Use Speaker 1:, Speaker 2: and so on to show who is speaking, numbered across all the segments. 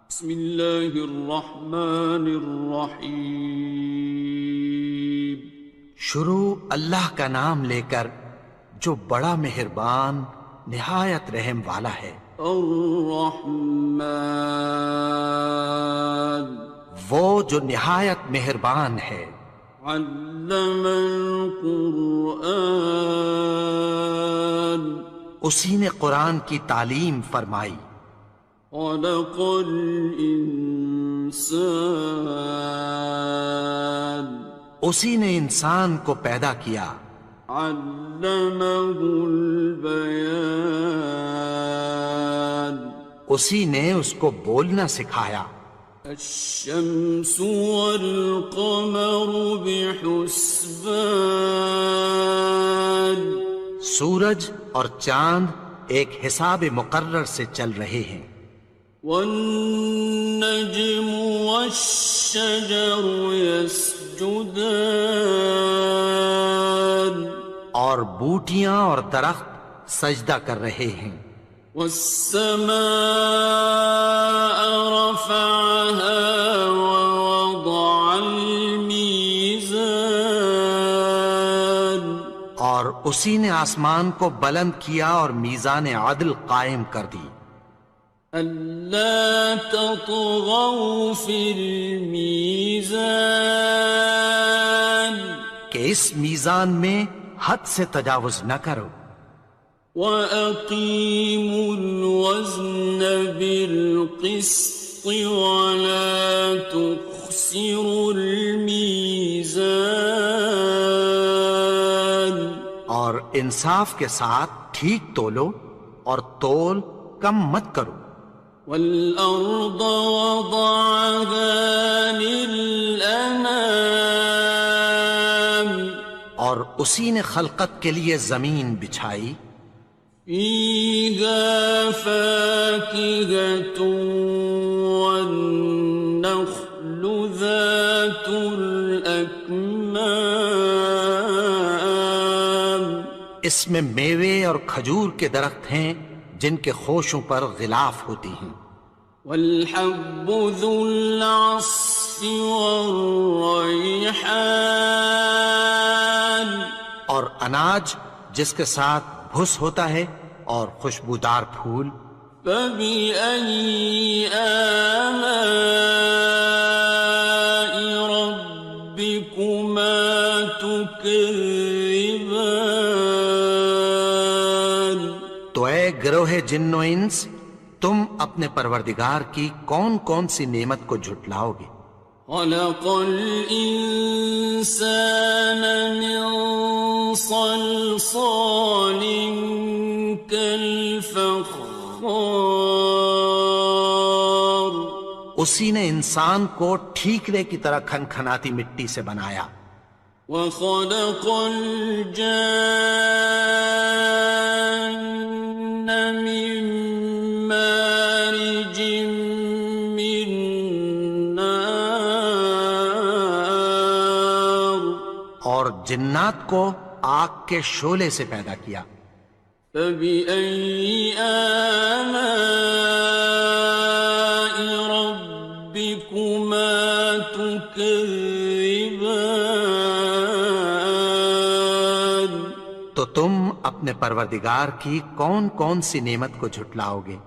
Speaker 1: بسم اللہ الرحمن الرحیم۔
Speaker 2: شروع اللہ کا نام لے کر جو بڑا مہربان نہایت رحم والا ہے۔
Speaker 1: الرحمن،
Speaker 2: وہ جو نہایت مہربان ہے۔
Speaker 1: علم القرآن،
Speaker 2: اسی نے قرآن کی تعلیم فرمائی۔
Speaker 1: خلق الانسان،
Speaker 2: اسی نے انسان کو پیدا کیا۔
Speaker 1: علمہ البیان،
Speaker 2: اسی نے اس کو بولنا سکھایا۔
Speaker 1: الشمس والقمر بحسبان،
Speaker 2: سورج اور چاند ایک حساب مقرر سے چل رہے ہیں۔
Speaker 1: والنجم والشجر يسجدان،
Speaker 2: اور بوٹیاں اور درخت سجدہ کر رہے ہیں۔
Speaker 1: والسماء رفعها ووضع الميزان،
Speaker 2: اور اسی نے آسمان کو بلند کیا اور میزان عدل قائم کر دی۔
Speaker 1: ألا تطغوا في الميزان،
Speaker 2: کہ اس میزان میں حد سے تجاوز نہ کرو۔
Speaker 1: وَأَقِيمُوا الْوَزْنَ بِالْقِسْطِ وَلَا تُخْسِرُوا الْمِيزَانَ،
Speaker 2: اور انصاف کے ساتھ ٹھیک تولو اور تول کم مت کرو۔
Speaker 1: وَالْأَرْضَ وَضَعَهَا لِلْأَنَامِ،
Speaker 2: اور اسی نے خلقت کے لیے زمین بچھائی۔
Speaker 1: فِيهَا فَاكِهَةٌ وَالنَّخْلُ ذَاتُ الْأَكْمَامِ،
Speaker 2: اس میں میوے اور کھجور کے درخت ہیں جن کے خوشوں پر غلاف ہوتی ہیں۔
Speaker 1: وَالْحَبُّ ذُو الْعَصْفِ وَالرَّيْحَانِ،
Speaker 2: اور اناج جس کے ساتھ بھس ہوتا ہے اور خوشبودار پھول۔
Speaker 1: فَبِأَيِّ آلَاءِ رَبِّكُمَا تُكَذِّبَانِ،
Speaker 2: تو اے گروہ جن و انس، تم اپنے پروردگار کی کون کون سی نعمت کو جھٹلاؤ گے؟
Speaker 1: خَلَقَ الْإِنسَانَ مِنْ صَلْصَالٍ كَالْفَخَّارِ،
Speaker 2: اسی نے انسان کو ٹھیکرے کی طرح کھنکھناتی مٹی سے بنایا۔
Speaker 1: وَخَلَقَ الْجَانَّ مِن مَّارِجٍ مِّن نَّارٍ،
Speaker 2: اور جنات کو آگ کے شعلے سے پیدا کیا۔
Speaker 1: فَبِأَيِّ آلَاءِ رَبِّكُمَا تُكَذِّبَانِ،
Speaker 2: تو تم اپنے پروردگار کی کون کون سی نعمت کو جھٹلاؤ گے؟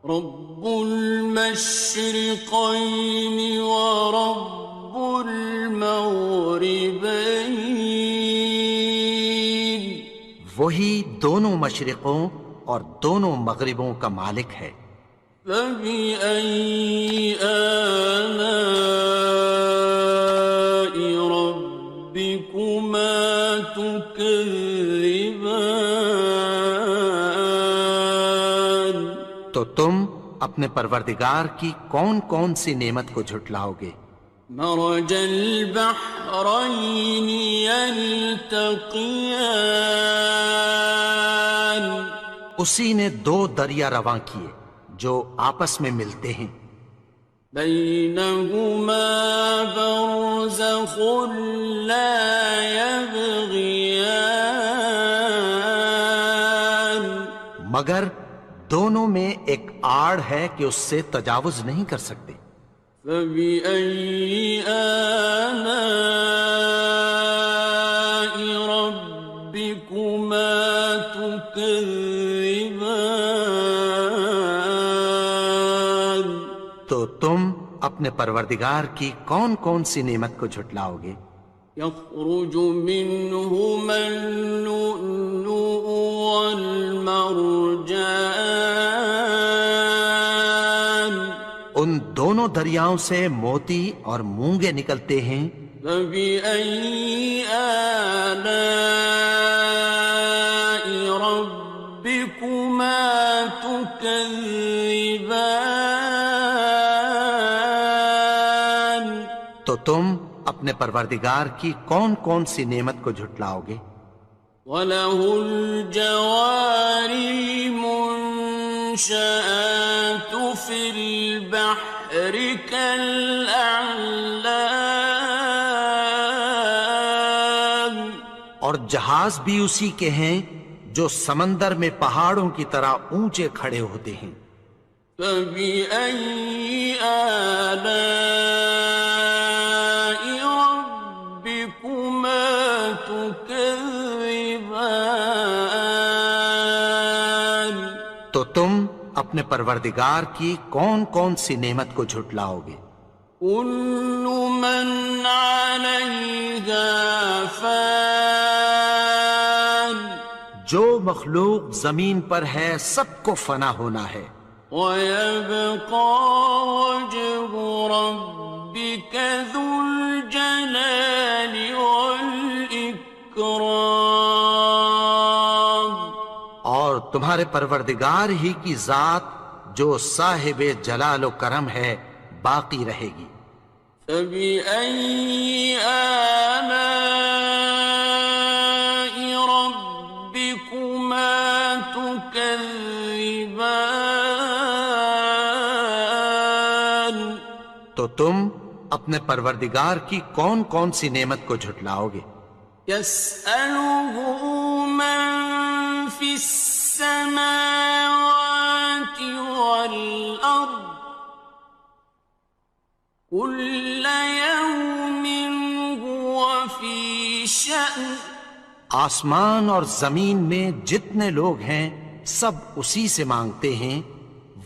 Speaker 1: رب المشرقين ورب المغربين،
Speaker 2: وہی دونوں مشرقوں اور دونوں مغربوں کا مالک ہے۔
Speaker 1: فبأي آلاء ربكما تكذبان،
Speaker 2: تو تم اپنے پروردگار کی کون کون سی نعمت کو جھٹلاؤ گے؟
Speaker 1: مرج البحرين يلتقيان،
Speaker 2: اسی نے دو دریا رواں کیے جو آپس میں ملتے ہیں۔
Speaker 1: بينهما برزخ لا يبغيان،
Speaker 2: مگر دونوں میں ایک آڑ ہے کہ اس سے تجاوز نہیں کر سکتے۔
Speaker 1: فبأي آلاء ربكما تكذبان؟
Speaker 2: تو تم اپنے پروردگار کی کون کون سی نعمت کو جھٹلاؤ گے؟
Speaker 1: يخرج منهما اللؤلؤ والمرجان
Speaker 2: ان دونوں دریاؤں سے موتی اور مونگے نکلتے ہیں۔
Speaker 1: فبأي آلاء ربكما تكذبان؟
Speaker 2: تو تم اپنے پروردگار کی کون کون سی نعمت کو جھٹلاؤ گے؟
Speaker 1: وَلَهُ الْجَوَارِ الْمُنشَآتُ فِي الْبَحْرِ كَالْأَعْلَامِ،
Speaker 2: اور جہاز بھی اسی کے ہیں جو سمندر میں پہاڑوں کی طرح اونچے کھڑے ہوتے ہیں۔
Speaker 1: فَبِأَيِّ آلَاءِ رَبِّكُمَا تُكَذِّبَانِ؟
Speaker 2: تو تم اپنے پروردگار کی کون کون سی نعمت کو جھٹلاؤ گے؟
Speaker 1: كُلُّ مَنْ عَلَيْهَا فَانٍ،
Speaker 2: جو مخلوق زمین پر ہے سب کو فنا ہونا ہے۔
Speaker 1: وَيَبْقَى وَجْهُ رَبِّكَ ذُو الْجَلَالِ وَالْإِكْرَامِ،
Speaker 2: اور تمہارے پروردگار ہی کی ذات جو صاحب جلال و کرم ہے باقی رہے گی۔
Speaker 1: فَبِأَيِّ آلَاءِ رَبِّكُمَا تُكَذِّبَانِ؟
Speaker 2: تو تم اپنے پروردگار کی کون کون سی نعمت کو جھٹلاؤ گے؟
Speaker 1: يَسْأَلُهُ مَن فِي السَّمَاوَاتِ وَالْأَرْضِ كُلَّ يَوْمٍ هُوَ فِي شَأْنٍ،
Speaker 2: آسمان اور زمین میں جتنے لوگ ہیں سب اسی سے مانگتے ہیں،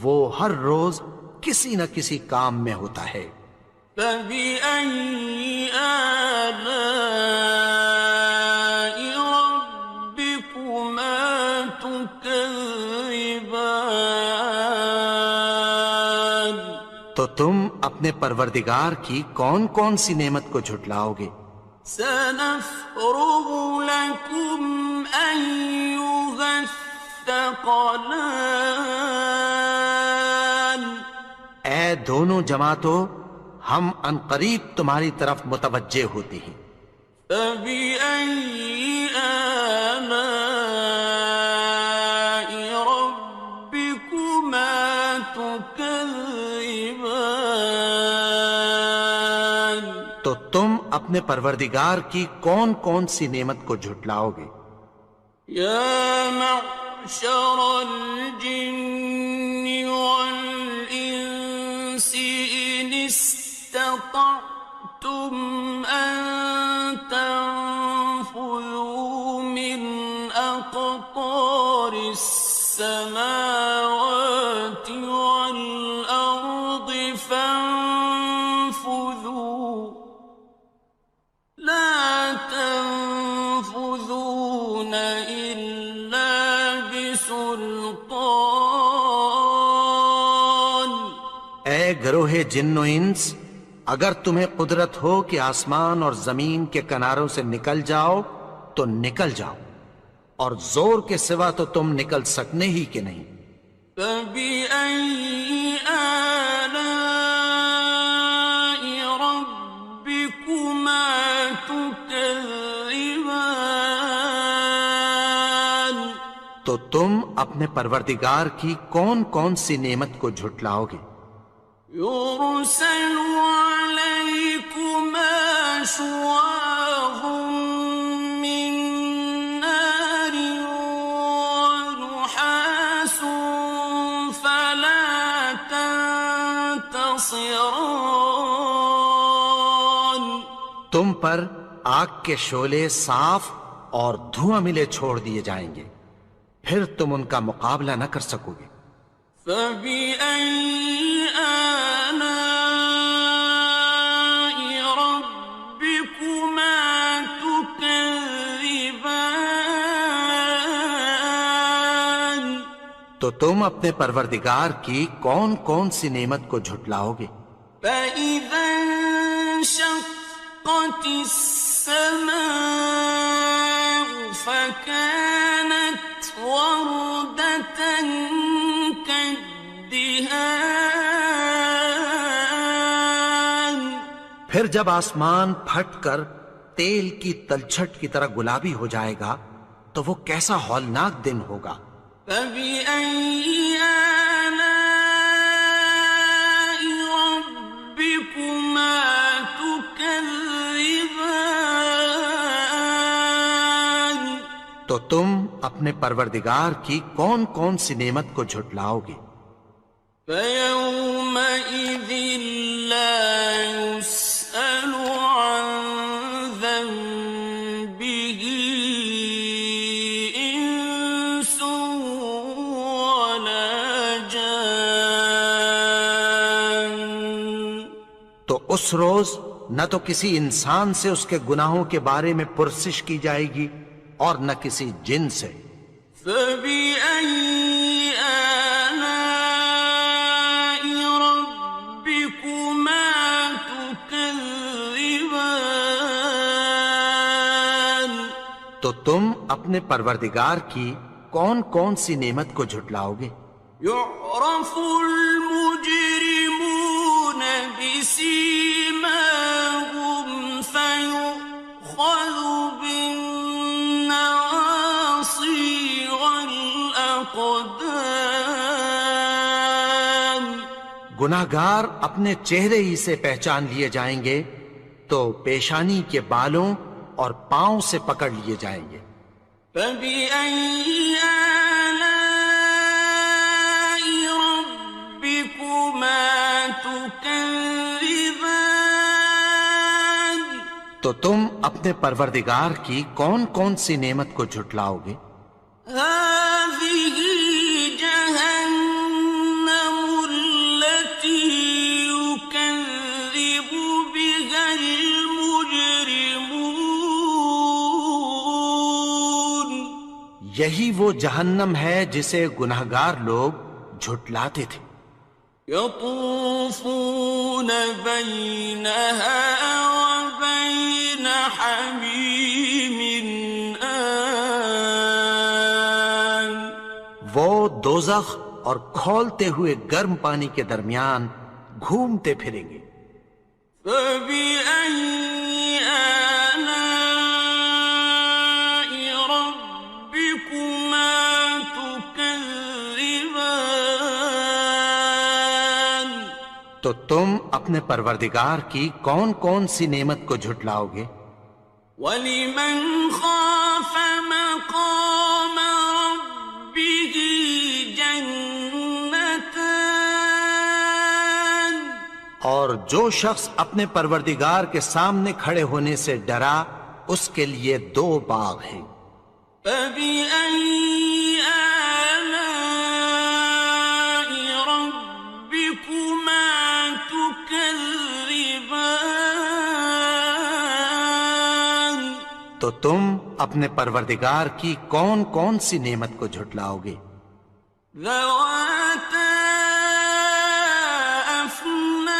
Speaker 2: وہ ہر روز کسی نہ کسی کام میں ہوتا ہے۔
Speaker 1: فَبِأَيِّ آلَاءِ رَبِّكُمَا تُكَذِّبَانِ؟
Speaker 2: تو تم اپنے پروردگار کی کون کون سی نعمت کو جھٹلاؤ گے؟
Speaker 1: سَنَفْرُغُ لَكُمْ أَيُّهَ الثَّقَلَانِ؟
Speaker 2: اے دونوں جماعتوں، ہم عنقریب تمہاری طرف متوجہ ہوتے ہیں۔
Speaker 1: فَبِأَيِّ آلَاءِ رَبِّكُمَا تُكَذِّبَانِ؟
Speaker 2: تو تم اپنے پروردگار کی کون کون سی نعمت کو جھٹلاؤ گے؟
Speaker 1: يَا مَعْشَرَ الْجِنِّ وَالْإِنسِ إِنِ اسْتَطَعْتُمْ أَن تَنفُذُوا مِنْ أَقْطَارِ السَّمَاوَاتِ وَالْأَرْضِ فَانفُذُوا، لَا تَنفُذُونَ إِلَّا بِسُلْطَانٍ۔
Speaker 2: اے گروہ جن و انس، اگر تمہیں قدرت ہو کہ آسمان اور زمین کے کناروں سے نکل جاؤ تو نکل جاؤ، اور زور کے سوا تو تم نکل سکنے ہی کہ نہیں۔
Speaker 1: فَبِأَيِّ آلَاءِ رَبِّكُمَا تُكَذِّبَانِ؟
Speaker 2: تو تم اپنے پروردگار کی کون کون سی نعمت کو جھٹلاؤ گے؟
Speaker 1: يُرْسَلُ عَلَيْكُمَا شُوَاظٌ مِّن نَّارٍ وَنُحَاسٌ ينتصران
Speaker 2: تم پر آگ کے شعلے صاف اور دھواں ملے چھوڑ دیے جائیں گے، پھر تم ان کا مقابلہ نہ کر سکو گے۔
Speaker 1: فبأي آلاء ربكما تكذبان
Speaker 2: تو تم اپنے پروردگار کی کون کون سی نعمت کو جھٹلاؤ گے؟
Speaker 1: فإذا انشقت السماء فكانت وردة كالدهان
Speaker 2: پھر جب آسمان پھٹ کر تیل کی تلچھٹ کی طرح گلابی ہو جائے گا تو وہ کیسا ہولناک دن ہوگا۔
Speaker 1: فبأي آلاء ربكما تكذبان
Speaker 2: تو تم اپنے پروردگار کی کون کون سی نعمت کو جھٹلاؤ گے؟
Speaker 1: فيومئذ لا يسأل عن ذنبه إنس ولا جان
Speaker 2: تو اس روز نہ تو کسی انسان سے اس کے گناہوں کے بارے میں پرسش کی جائے گی اور نہ کسی جن سے۔
Speaker 1: فبأي آلاء ربكما تكذبان
Speaker 2: تو تم اپنے پروردگار کی کون کون سی نعمت کو جھٹلاؤ گے؟
Speaker 1: يعرف المجرمون بسيماهم فيؤخذ بالنواصي والأقدام
Speaker 2: گناہگار اپنے چہرے ہی سے پہچان لیے جائیں گے تو پیشانی کے بالوں اور پاؤں سے پکڑ لیے جائیں گے۔
Speaker 1: فبأي آلاء ربكما تكذبان
Speaker 2: تو تم اپنے پروردگار کی کون کون سی نعمت کو جھٹلاؤ گے؟
Speaker 1: هذه جهنم التي يكذب بها المجرمون
Speaker 2: یہی وہ جہنم ہے جسے گناہگار لوگ جھٹلاتے تھے۔
Speaker 1: يطوفون بينها وبين حميم آن
Speaker 2: وہ دوزخ اور کھولتے ہوئے گرم پانی کے درمیان گھومتے پھریں گے۔
Speaker 1: فبأي آلاء ربكما تكذبان
Speaker 2: تو تم اپنے پروردگار کی کون کون سی نعمت کو جھٹلاؤ گے؟
Speaker 1: وَلِمَنْ خَافَ مَقَامَ رَبِّهِ جَنَّتَانِ
Speaker 2: اور جو شخص اپنے پروردگار کے سامنے کھڑے ہونے سے ڈرا اس کے لیے دو باغ ہیں۔
Speaker 1: فَبِأَيِّ آلَاءِ رَبِّكُمَا تُكَذِّبَانِ
Speaker 2: تو تم اپنے پروردگار کی کون کون سی نعمت کو جھٹلاؤ گے؟
Speaker 1: ذَوَاتَا أَفْنَانٍ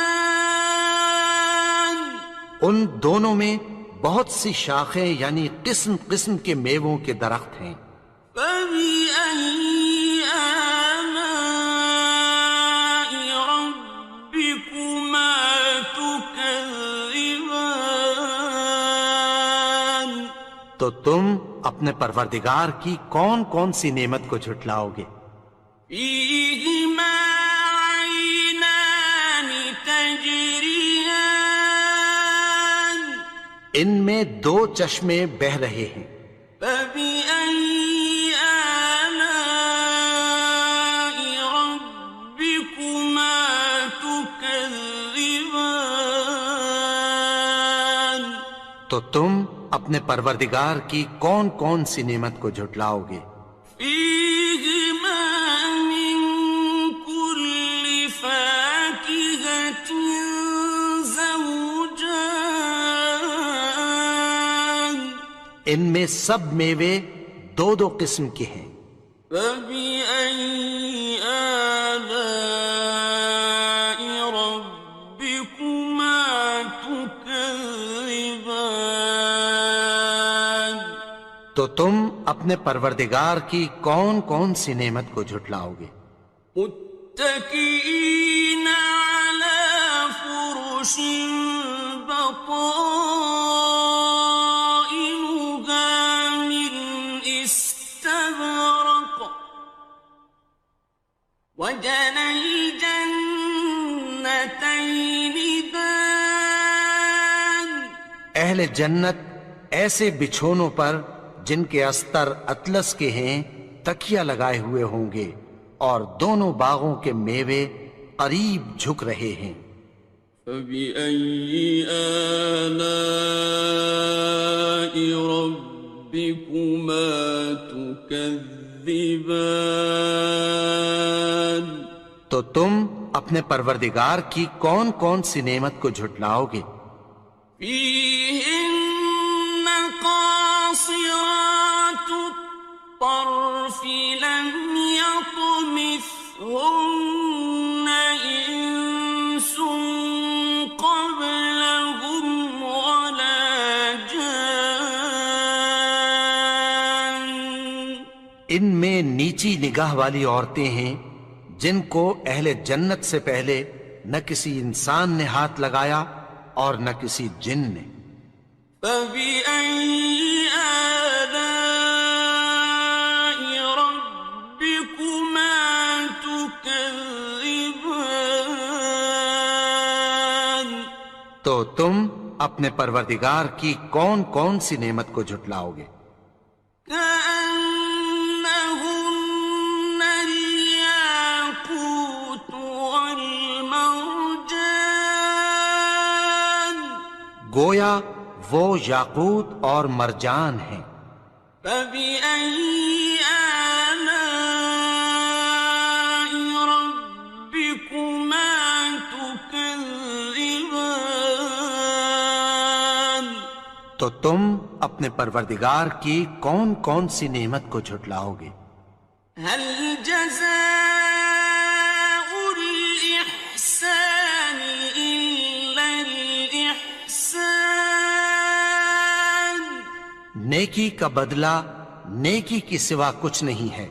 Speaker 2: ان دونوں میں بہت سی شاخیں یعنی قسم قسم کے میووں کے درخت ہیں۔
Speaker 1: فَبِأَيِّ آلَاءِ رَبِّكُمَا تُكَذِّبَانِ
Speaker 2: تو تم اپنے پروردگار کی کون کون سی نعمت کو جھٹلاؤ گے؟
Speaker 1: فِيهِمَا عَيْنَانِ تَجْرِيَانِ
Speaker 2: ان میں دو چشمے بہہ رہے ہیں۔
Speaker 1: فَبِأَيِّ آلَاءِ رَبِّكُمَا تُكَذِّبَانِ
Speaker 2: تم اپنے پروردگار کی کون کون سی نعمت کو جھٹلاؤ گے؟
Speaker 1: فيهما من كل فاكهة زوجان
Speaker 2: ان میں سب میوے دو دو قسم کے ہیں۔
Speaker 1: فبأي آلاء ربكما تكذبان
Speaker 2: تو تم اپنے پروردگار کی کون کون سی نعمت کو جھٹلاؤ گے؟
Speaker 1: متكئين على فرش بطائنها من استبرق وجنى الجنتين دان
Speaker 2: اہل جنت ایسے بچھونوں پر جن کے استر اطلس کے ہیں تکیہ لگائے ہوئے ہوں گے، اور دونوں باغوں کے میوے قریب جھک رہے ہیں۔
Speaker 1: فبأي آلاء ربكما تكذبان
Speaker 2: تو تم اپنے پروردگار کی کون کون سی نعمت کو جھٹلاؤ گے؟
Speaker 1: فيهن قاصرات الطرف لم يطمثهن إنس قبلهم ولا جان
Speaker 2: ان میں نیچی نگاہ والی عورتیں ہیں جن کو اہل جنت سے پہلے نہ کسی انسان نے ہاتھ لگایا اور نہ کسی جن نے۔
Speaker 1: فبأي آلاء ربكما تكذبان
Speaker 2: تو تم اپنے پروردگار کی کون کون سی نعمت کو جھٹلاؤ گے؟
Speaker 1: كأنهن الياقوت والمرجان
Speaker 2: گویا وہ یاقوت اور مرجان ہیں۔
Speaker 1: فبأي آلاء ربكما تكذبان
Speaker 2: تو تم اپنے پروردگار کی کون کون سی نعمت کو جھٹلاؤ گے؟
Speaker 1: هل جزاء الإحسان إلا الإحسان
Speaker 2: نیکی کا بدلہ نیکی کی سوا کچھ نہیں ہے۔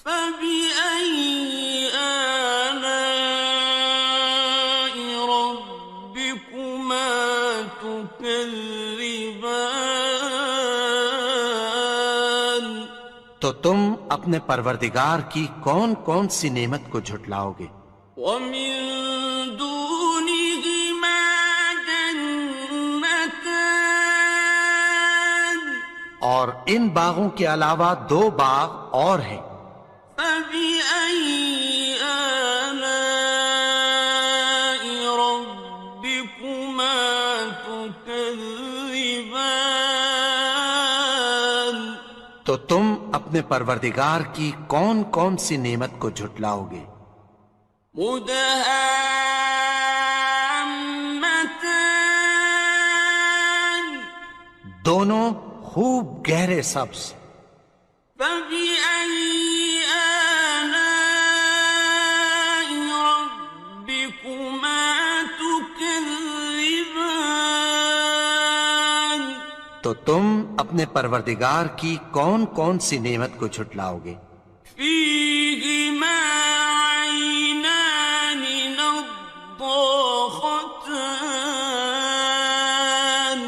Speaker 1: فبأي آلاء ربكما تكذبان
Speaker 2: تو تم اپنے پروردگار کی کون کون سی نعمت کو جھٹلاؤ گے؟
Speaker 1: ومن دونهما جنتان
Speaker 2: اور ان باغوں کے علاوہ دو باغ اور ہیں۔
Speaker 1: فبأي آلاء ربكما تكذبان
Speaker 2: تو تم اپنے پروردگار کی کون کون سی نعمت کو جھٹلاؤ گے؟
Speaker 1: مدهامتان
Speaker 2: دونوں خوب گہرے سبز۔
Speaker 1: فبأي آلاء ربكما تكذبان
Speaker 2: تو تم اپنے پروردگار کی کون کون سی نعمت کو جھٹلاؤ گے؟
Speaker 1: فيهما عينان نضاختان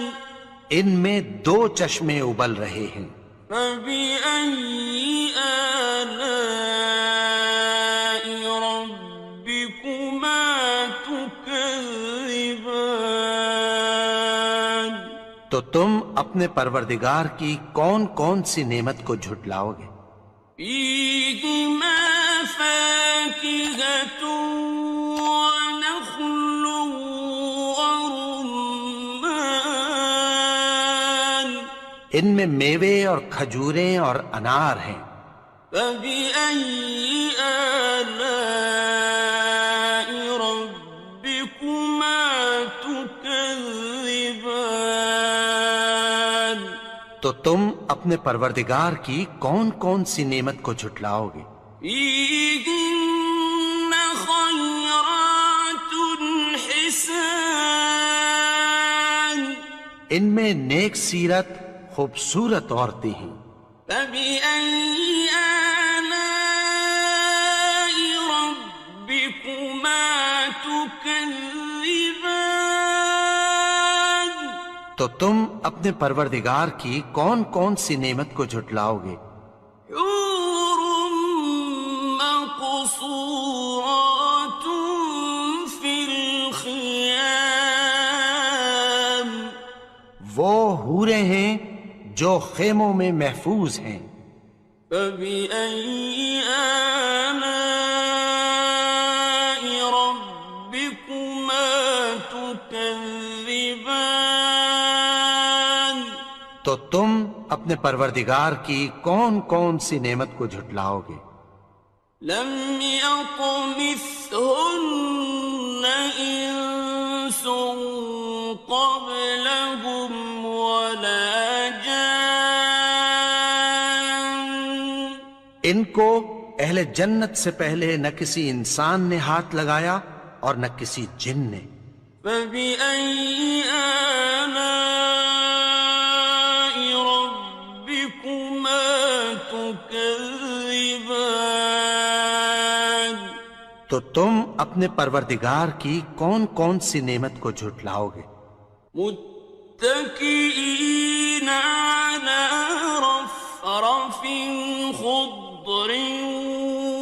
Speaker 2: ان میں دو چشمے ابل رہے ہیں۔
Speaker 1: فبأي آلاء ربكما تكذبان
Speaker 2: تو تم اپنے پروردگار کی کون کون سی نعمت کو جھٹلاؤ گے؟
Speaker 1: فيهما فاكهة ونخل ورمان
Speaker 2: ان میں میوے اور کھجوریں اور انار ہیں۔
Speaker 1: فبأي آلاء ربكما تكذبان؟
Speaker 2: تو تم اپنے پروردگار کی کون کون سی نعمت کو جھٹلاؤ گے؟
Speaker 1: فيهن خيرات حسان،
Speaker 2: ان میں نیک سیرت خوبصورت عورتیں ہیں۔
Speaker 1: فبأي آلاء ربكما تكذبان؟
Speaker 2: تو تم اپنے پروردگار کی کون کون سی نعمت کو جھٹلاؤ گے؟
Speaker 1: حور مقصورات في الخيام،
Speaker 2: وہ حوریں ہیں جو خیموں میں محفوظ ہیں۔
Speaker 1: فبأي آلاء ربكما تكذبان؟
Speaker 2: تو تم اپنے پروردگار کی کون کون سی نعمت کو جھٹلاؤ گے؟
Speaker 1: لم يطمثهن إنس قبلهم ولا جان،
Speaker 2: ان کو اہل جنت سے پہلے نہ کسی انسان نے ہاتھ لگایا اور نہ کسی جن نے۔
Speaker 1: فبأي آلاء ربكما تكذبان؟
Speaker 2: تو تم اپنے پروردگار کی کون کون سی نعمت کو جھٹلاؤ گے؟
Speaker 1: متكئين على رفرف خضر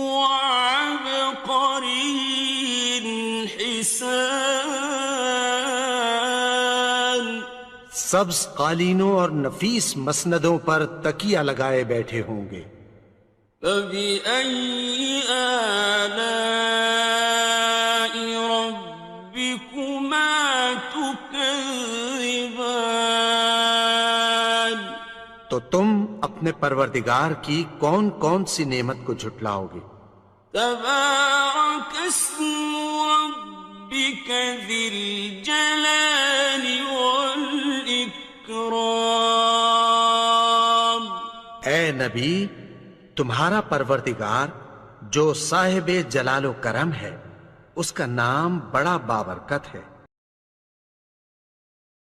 Speaker 1: وعبقري حسان،
Speaker 2: سبز قالینوں اور نفیس مسندوں پر تکیہ لگائے بیٹھے ہوں گے۔
Speaker 1: فبأي آلاء ربكما تكذبان؟
Speaker 2: تو تم اپنے پروردگار کی کون کون سی نعمت کو جھٹلاؤ گے؟
Speaker 1: تبارك اسم ربك ذي الجلال والإكرام۔
Speaker 2: اے نبی، تمہارا پروردگار جو صاحب جلال و کرم ہے، اس کا نام بڑا بابرکت ہے۔